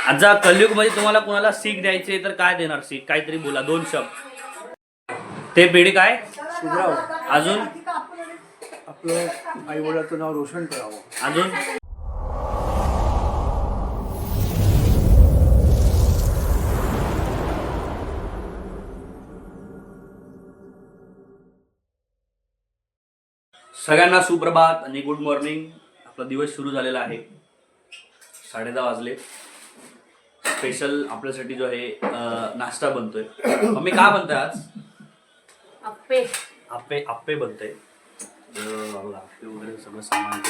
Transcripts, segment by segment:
आता कलियुग मध्ये तुम्हाला कोणाला सीख द्यायचे तर काय देणार सीख? काहीतरी बोला, 2 शब्द. ते पिढी काय सुधरावं, अजून आपलं आई वडिलाचं नाव रोशन करावं. अजून सगळ्यांना सुप्रभात आणि गुड मॉर्निंग. आपला दिवस सुरू झालेला आहे. 10:30 वाजले. स्पेशल आपल्यासाठी जो आहे नाश्ता बनतोय. मम्मी काय बनतोय आज? अप्पे. आप्पे आप्पे बनतोय. आप्पे वगैरे सगळं सामान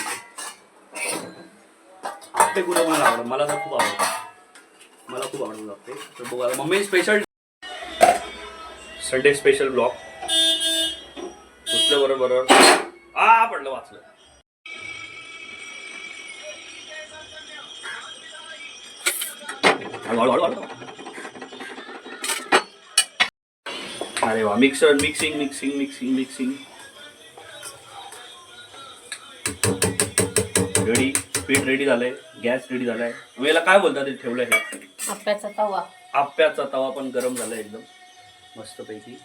आप्पे कुठं मला आवडतं, मला तर खूप आवडतं, मला खूप आवडतं आप्पे. तर बघा mummy special Sunday special blog सुचलं बरोबर पडलं वाचलं. अरे वा, mixer mixing mixing mixing mixing ready. पीठ रेडी झालंय, गॅस रेडी झालाय. याला काय बोलतात ते ठेवलंय हे? अप्प्याचा तवा. आप्याचा तवा पण गरम झालाय एकदम मस्त पैकी.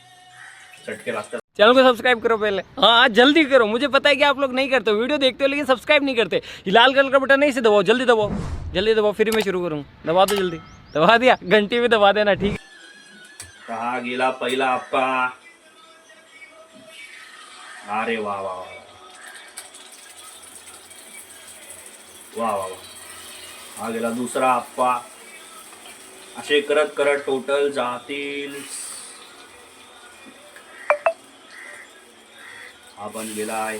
चटके लागतात. चैनल को सब्सक्राइब करो पहले, हाँ जल्दी करो. मुझे पता है कि आप लोग नहीं करते हो, वीडियो देखते हो लेकिन सब्सक्राइब नहीं करते. ये लाल कलर का बटन नहीं से दबाओ, जल्दी दबाओ, जल्दी दबाओ. फिर मैं शुरू करूँ. दबा दो जल्दी. दबा दिया, घंटी भी दबा देना. ठीक. कहा गेला पहिला आप्पा. अरे वा वा वा वा वा वा. हा गेला दुसरा आप्पा. असे करत करत टोटल जातील. हा पण गेलाय.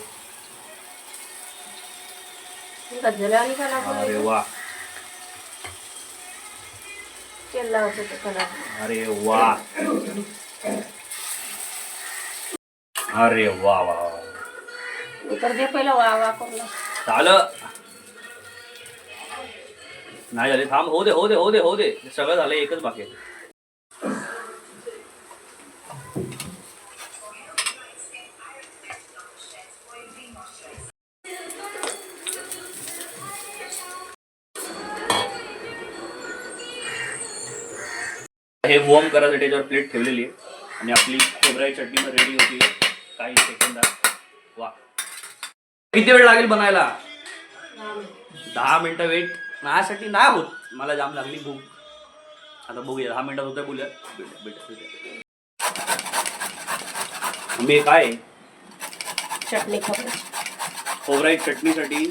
गजरानी का अरे वा, तेल लावतो ते कलर. अरे वा, अरे वा वा वा. उतर दे पहिलं वा वा करून. झालं नाही झाले, थांब. हो दे हो दे हो दे हो दे. सगळं झालं, एकच बाकी आहे. हे वॉर्म करायसाठी त्याच्यावर प्लेट ठेवलेली आहे आणि आपली खोबऱ्याची चटणी पण रेडी होती काही सेकंदात. वा, किती वेळ लागेल बनायला? 10 मिनिटं वेट. माझ्यासाठी नाही होत, मला जाम लागली भूक. आता बघूया 10 मिनिटात होतं, बोलूया. मी काय चटणी खोबऱ्याची चटणीसाठी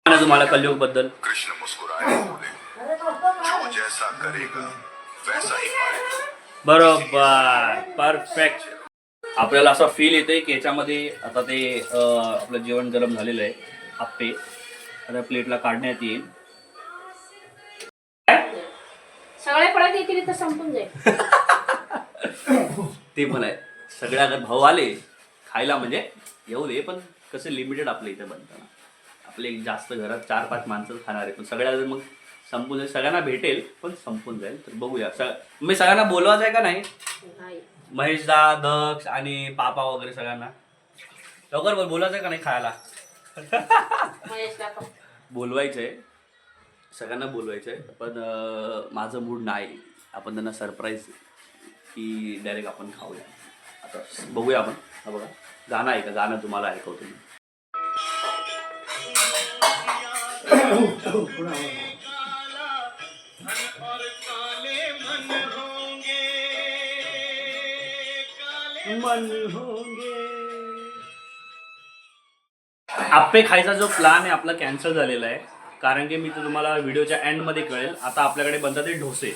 तुम्हाला कलियुग बद्दल. कृष्ण मुस्कुराए बोले, जो जैसा करेगा वैसा ही पाएगा. बरोबर, परफेक्ट. आपल्याला असा फील येतोय की याच्यामध्ये आता ते आपलं जेवण गरम झालेलं आहे. आप्पे आता प्लेटला काढण्यात येईल. सगळे पडत येतील तर संपून जाईल. ते पण आहे. सगळ्या अगर भाऊ आले खायला म्हणजे येऊ दे, पण कसं लिमिटेड आपल्या इथे बनताना. आपले जास्त घरात 4-5 माणसं खाणार आहे, पण सगळ्या मग संपून जाईल. सगळ्यांना भेटेल पण संपून जाईल. तर बघूया. मी सगळ्यांना बोलवायचं आहे का नाही? महेशदा, दक्ष आणि पापा वगैरे सगळ्यांना लवकर बोलायचं आहे का नाही खायला? बोलवायचंय, सगळ्यांना बोलवायचंय. पण माझं मूड नाही. आपण त्यांना सरप्राईज की डायरेक्ट आपण खाऊया. आता बघूया आपण. हा बघा, गाणं आहे का? गाणं तुम्हाला ऐकवतो मी. आप्पे खायचा जो प्लॅन आहे आपला कॅन्सल झालेला आहे, कारण की मी तर तुम्हाला व्हिडिओच्या एंडमध्ये कळेल. आता आपल्याकडे बनतात ते डोसे.